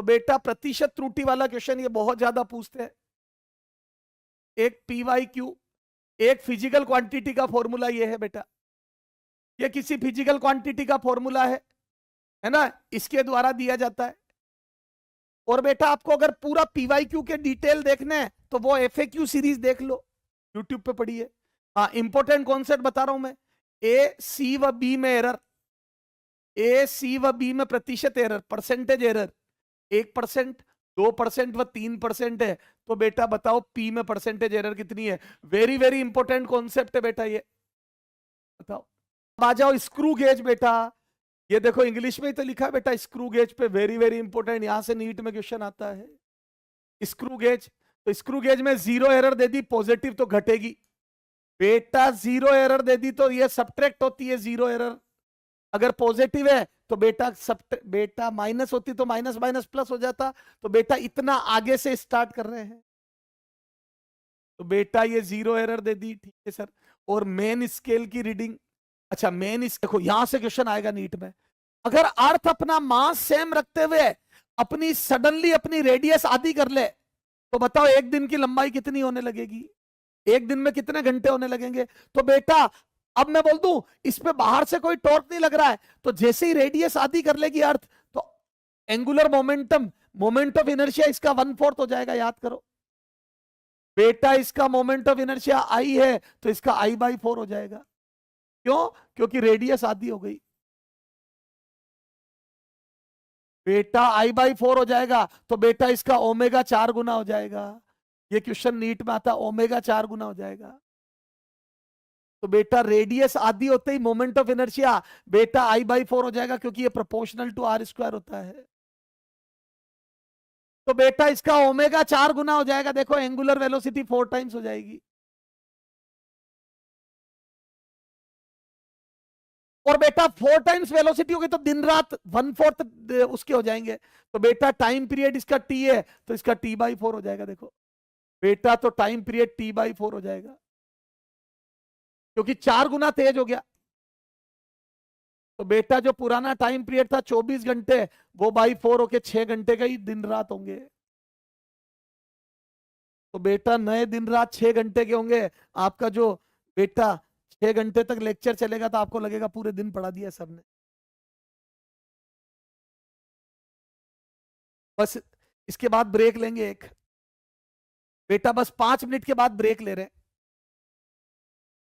तो बेटा प्रतिशत त्रुटि वाला क्वेश्चन ये बहुत ज्यादा पूछते हैं। एक PYQ, एक फिजिकल क्वांटिटी का फॉर्मूला ये है बेटा, ये किसी फिजिकल क्वांटिटी का फॉर्मूला है ना, इसके द्वारा दिया जाता है। और बेटा आपको अगर पूरा PYQ के डिटेल देखने हैं तो वो FAQ सीरीज देख लो, यूट्यूब पे पढ़िए। हाँ, इंपॉर्टेंट कॉन्सेप्ट बता रहा हूं मैं। A, C व B में एरर, A, C व B में प्रतिशत एरर, परसेंटेज एरर 1%, 2% व 3% है, तो बेटा बताओ P में परसेंटेज एरर कितनी है। वेरी वेरी इंपॉर्टेंट कॉन्सेप्ट है बेटा ये, बताओ। अब आ जाओ स्क्रू गेज बेटा, ये देखो इंग्लिश में ही तो लिखा है बेटा स्क्रू गेज पे, वेरी वेरी इंपॉर्टेंट, यहां से नीट में क्वेश्चन आता है। स्क्रू गेज, तो स्क्रू गेज में 0 एरर दे दी पॉजिटिव तो घटेगी बेटा, 0 एरर दे दी तो ये सब्ट्रैक्ट होती है 0 एरर, अगर पॉजिटिव है तो बेटा माइनस होती तो माइनस माइनस प्लस हो जाता, तो बेटा इतना आगे से स्टार्ट कर रहे हैं, तो बेटा ये 0 एरर दे दी, ठीक है सर। और मेन स्केल की रीडिंग, अच्छा मेन देखो यहां से क्वेश्चन आएगा नीट में, अगर अर्थ अपना मास सेम रखते हुए अपनी सडनली अपनी रेडियस आधी कर ले, तो बताओ एक दिन की लंबाई कितनी होने लगेगी, एक दिन में कितने घंटे होने लगेंगे। तो बेटा अब मैं बोल दूं इस पे बाहर से कोई टॉर्क नहीं लग रहा है, तो जैसे ही रेडियस आधी कर लेगी अर्थ, तो angular momentum, moment of inertia इसका 1/4 हो जाएगा, याद करो बेटा, इसका मोमेंट ऑफ इनर्शिया आई है तो इसका I/4 हो जाएगा। क्यों? क्योंकि रेडियस आधी हो गई बेटा, I/4 हो जाएगा, तो बेटा इसका ओमेगा 4 गुना हो जाएगा। ये क्वेश्चन नीट में आता, ओमेगा 4 गुना हो जाएगा। तो बेटा रेडियस आधी होते ही मोमेंट ऑफ इनर्शिया बेटा I/4 हो जाएगा, क्योंकि ये प्रोपोर्शनल टू R² होता है। तो बेटा इसका ओमेगा 4 गुना हो जाएगा, देखो एंगुलर वेलोसिटी 4 टाइम्स हो जाएगी। और बेटा 4 टाइम्स वेलोसिटी होगी तो दिन रात 1/4 उसके हो जाएंगे, तो बेटा टाइम पीरियड इसका T है तो इसका T/4 हो जाएगा। देखो बेटा तो टाइम पीरियड T/4 हो जाएगा, क्योंकि 4 गुना तेज हो गया। तो बेटा जो पुराना टाइम पीरियड था 24 घंटे, वो बाई 4 होके 6 घंटे का ही दिन रात होंगे। तो बेटा नए दिन रात 6 घंटे के होंगे। आपका जो बेटा 6 घंटे तक लेक्चर चलेगा तो आपको लगेगा पूरे दिन पढ़ा दिया सबने। बस इसके बाद ब्रेक लेंगे एक बेटा, बस 5 मिनट के बाद ब्रेक ले रहे हैं।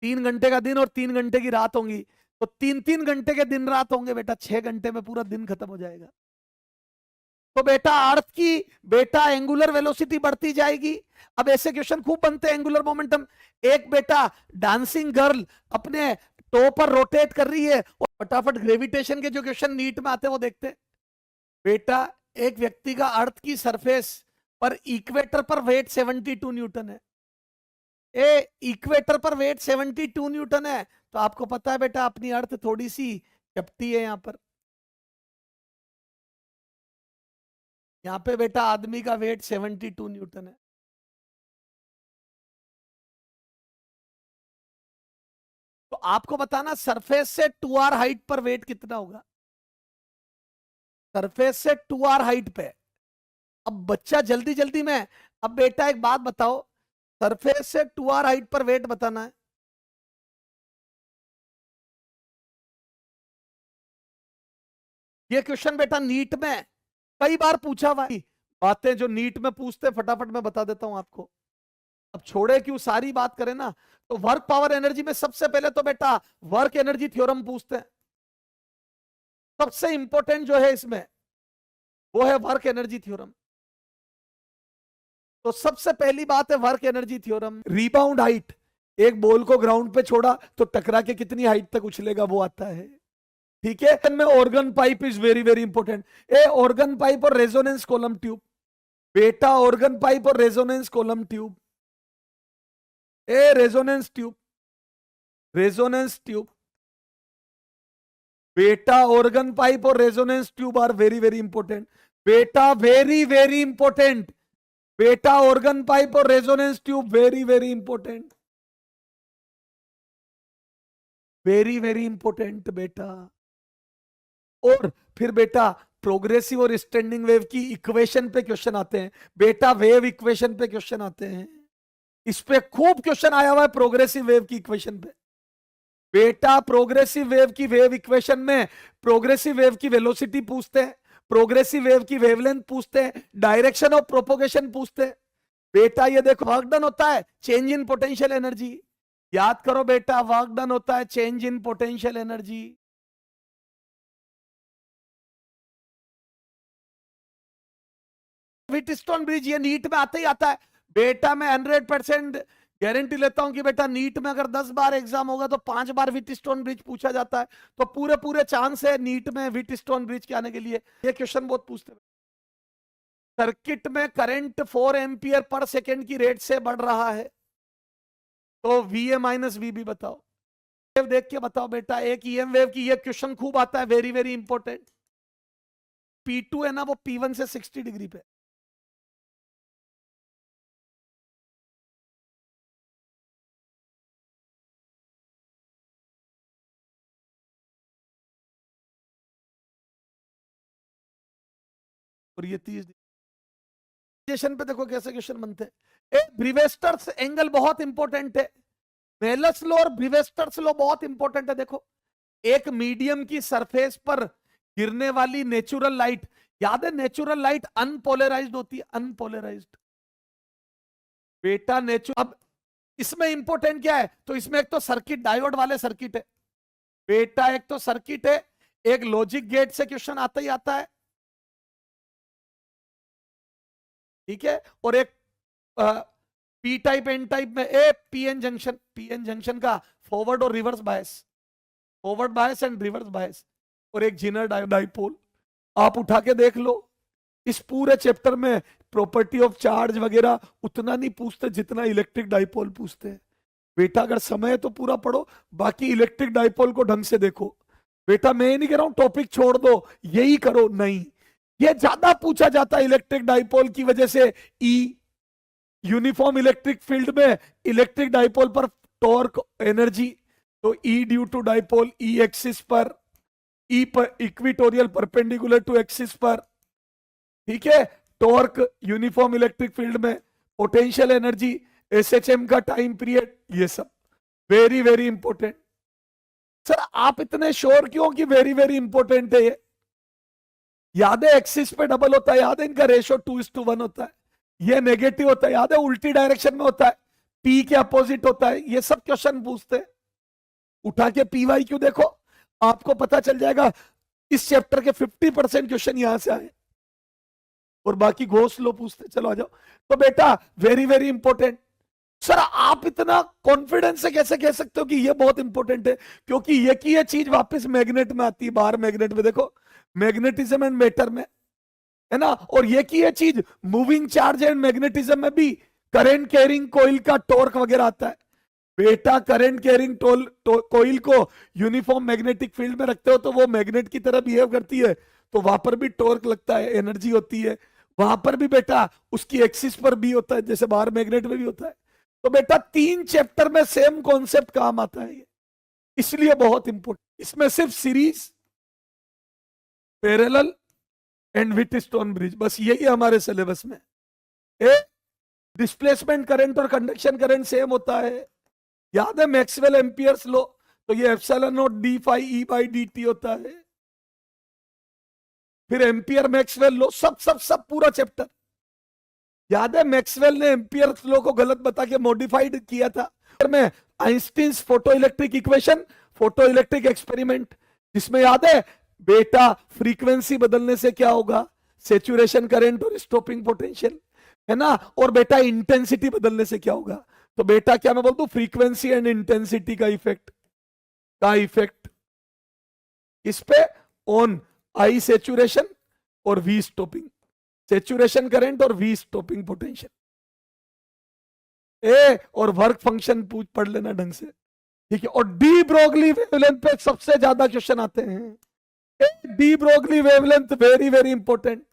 3 घंटे का दिन और 3 घंटे की रात होंगी, तो 3-3 घंटे के दिन रात होंगे बेटा, 6 घंटे में पूरा दिन खत्म हो जाएगा। तो बेटा अर्थ की बेटा एंगुलर वेलोसिटी बढ़ती जाएगी। अब ऐसे क्वेश्चन खूब बनते हैं, एंगुलर मोमेंटम, एक बेटा डांसिंग गर्ल अपने टो पर रोटेट कर रही है, और फटाफट ग्रेविटेशन के जो क्वेश्चन नीट में आते हैं वो देखते हैं बेटा। एक व्यक्ति का अर्थ की सरफेस पर इक्वेटर पर वेट 72 न्यूटन है, इक्वेटर पर वेट 72 न्यूटन है, तो आपको पता है बेटा अपनी अर्थ थोड़ी सी चपटी है। यहाँ पे बेटा आदमी का वेट 72 न्यूटन है। तो आपको बताना सरफेस से 2r हाइट पर वेट कितना होगा, सरफेस से 2r हाइट पे। अब बच्चा जल्दी जल्दी में, अब बेटा एक बात बताओ, सरफेस से 2r हाइट पर वेट बताना है। ये क्वेश्चन बेटा नीट में कई बार पूछा हुआ है, बातें जो नीट में पूछते फटाफट मैं बता देता हूं आपको। अब छोड़े क्यों, सारी बात करें ना, तो वर्क पावर एनर्जी में सबसे पहले तो बेटा वर्क एनर्जी थ्योरम पूछते हैं। सबसे इंपॉर्टेंट जो है इसमें वो है वर्क एनर्जी थ्योरम। तो सबसे पहली बात है work energy theorem. Rebound height, एक बॉल को ग्राउंड पे छोड़ा तो टकरा के कितनी हाइट तक उछलेगा वो आता है, ठीक है। में organ pipe is very very important. A organ pipe और रेजोनेंस कॉलम ट्यूब बेटा, ऑर्गन पाइप और resonance column tube, a resonance tube, resonance tube बेटा, ऑर्गन पाइप और resonance tube are very very important बेटा, वेरी वेरी इंपॉर्टेंट बेटा, organ pipe और resonance tube very very important, very very important बेटा। और फिर बेटा प्रोग्रेसिव और स्टैंडिंग वेव की इक्वेशन पे क्वेश्चन आते हैं बेटा, वेव इक्वेशन पे क्वेश्चन आते हैं। इस पे खूब क्वेश्चन आया हुआ है प्रोग्रेसिव वेव की इक्वेशन पे बेटा। प्रोग्रेसिव वेव की वेव इक्वेशन में प्रोग्रेसिव वेव की वेलोसिटी पूछते हैं, प्रोग्रेसिव वेव की वेवलेंथ पूछते हैं, डायरेक्शन ऑफ प्रोपोगेशन पूछते हैं बेटा। ये देखो वर्क डन होता है चेंज इन पोटेंशियल एनर्जी, याद करो बेटा, वर्क डन होता है change in potential energy. Wheatstone bridge ये नीट में आता ही आता है बेटा। मैं 100% गारंटी लेता हूं कि बेटा नीट में अगर 10 बार एग्जाम होगा तो 5 बार व्हिटस्टोन ब्रिज पूछा जाता है, तो पूरे पूरे चांस है नीट में व्हिटस्टोन ब्रिज के आने के लिए। ये क्वेश्चन बहुत पूछते हैं। सर्किट में करंट 4 एम्पियर पर सेकेंड की रेट से बढ़ रहा है, तो VA माइनस VB बताओ। वेव देख के बताओ बेटा। एक EM वेव की ये क्वेश्चन खूब आता है, वेरी वेरी इंपॉर्टेंट। P2 है ना, वो P1 से 60 डिग्री पे। और ये 30 पे देखो कैसे क्वेश्चन बनते हैं। एक ब्रिवेस्टर्स एंगल बहुत इंपॉर्टेंट है, मेलस लॉ और ब्रिवेस्टर्स लॉ बहुत इंपॉर्टेंट है। देखो एक मीडियम की सरफेस पर गिरने वाली नेचुरल लाइट, याद है नेचुरल लाइट अनपोलराइज्ड होती है, अनपोलराइज्ड बेटा। नेचुरल अब इसमें इंपॉर्टेंट क्या है, तो इसमें एक तो सर्किट डायोड वाले सर्किट है बेटा, एक तो सर्किट है, एक लॉजिक गेट से क्वेश्चन आता ही आता है, ठीक है। और एक पी टाइप एन टाइप में पीएन जंक्शन का फॉरवर्ड और reverse bias, forward bias and reverse bias, और एक जिनर डाइपोल। आप उठा के देख लो, इस पूरे चैप्टर में प्रॉपर्टी ऑफ चार्ज वगैरह उतना नहीं पूछते जितना इलेक्ट्रिक डाइपोल पूछते हैं बेटा। अगर समय है तो पूरा पढ़ो, बाकी इलेक्ट्रिक डाइपोल को ढंग से देखो बेटा। मैं नहीं कह रहा हूं टॉपिक छोड़ दो यही करो, नहीं, ये ज्यादा पूछा जाता है इलेक्ट्रिक डाइपोल की वजह से। यूनिफॉर्म इलेक्ट्रिक फील्ड में इलेक्ट्रिक डाइपोल पर टॉर्क एनर्जी, तो E due to dipole, E axis पर, E पर इक्विटोरियल परपेंडिकुलर टू एक्सिस पर, ठीक है। टॉर्क यूनिफॉर्म इलेक्ट्रिक फील्ड में, पोटेंशियल एनर्जी, SHM का टाइम पीरियड, ये सब वेरी वेरी इंपॉर्टेंट। सर आप इतने श्योर क्यों कि वेरी वेरी इंपॉर्टेंट है ये? याद है एक्सिस पे डबल होता है, याद है इनका रेशियो 2:1 होता है, ये नेगेटिव होता है, याद है उल्टी डायरेक्शन में होता है, P के अपोजिट होता है। ये सब क्वेश्चन पूछते हैं, उठा के PYQ देखो, आपको पता चल जाएगा। इस चैप्टर के 50% क्वेश्चन यहां से आए और बाकी घोष लो पूछते। चलो आ जाओ। तो बेटा वेरी वेरी इंपॉर्टेंट। सर आप इतना कॉन्फिडेंस से कैसे कह सकते हो कि ये बहुत इंपॉर्टेंट है? क्योंकि ये की ये चीज वापस मैग्नेट में आती है, बाहर मैग्नेट में देखो, मैग्नेटिज्म एंड मैटर में, है ना। और ये की ये चीज मूविंग चार्ज एंड मैग्नेटिज्म में भी करंट कैरिंग कोइल का टॉर्क वगैरह आता है बेटा। करंट कैरिंग कोइल को यूनिफॉर्म मैग्नेटिक फील्ड में रखते हो तो वो मैग्नेट की तरह बिहेव करती है, तो वहां पर भी टॉर्क लगता है, एनर्जी होती है। वहां पर भी बेटा उसकी एक्सिस पर भी होता है, जैसे बाहर मैग्नेट में भी होता है। तो बेटा 3 चैप्टर में सेम कॉन्सेप्ट काम आता है ये, इसलिए बहुत इंपॉर्टेंट। इसमें सिर्फ series, parallel and Wheatstone bridge, बस यही हमारे सिलेबस में। डिस्प्लेसमेंट करंट और कंडक्शन करंट सेम होता है, याद है मैक्सवेल एम्पियर्स लो, तो ये epsilon naught d phi E by d t होता है। फिर एम्पियर मैक्सवेल लो, सब सब सब पूरा चैप्टर याद है। मैक्सवेल ने एम्पियर्स लो को गलत बता के मॉडिफाइड किया था। में Einstein's photo electric equation, photo electric experiment, जिसमें याद है बेटा फ्रीक्वेंसी बदलने से क्या होगा, सेचुरेशन करंट और स्टॉपिंग पोटेंशियल, है ना। और बेटा इंटेंसिटी बदलने से क्या होगा, तो बेटा क्या मैं बोलता हूं, फ्रीक्वेंसी एंड इंटेंसिटी का इफेक्ट इस पे ऑन आई सेचुरेशन और वी स्टॉपिंग, सेचुरेशन करंट और वी स्टॉपिंग पोटेंशियल। और वर्क फंक्शन पढ़ लेना ढंग से, ठीक है। और डी ब्रोगली वेवलेंथ पे सबसे ज्यादा क्वेश्चन आते हैं। De Broglie wavelength very very important.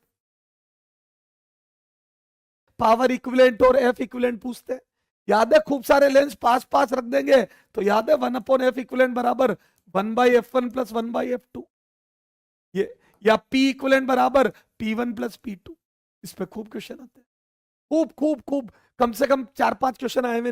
Power equivalent और एफ इक्विवेलेंट पूछते हैं, याद है। खूब सारे लेंस पास पास रख देंगे तो याद है 1/f इक्विवेलेंट बराबर 1/f1 + 1/f2। या P इक्विवेलेंट बराबर P1 प्लस P2। इस पे खूब क्वेश्चन आते हैं, खूब खूब खूब, कम से कम 4-5 क्वेश्चन आए हुए।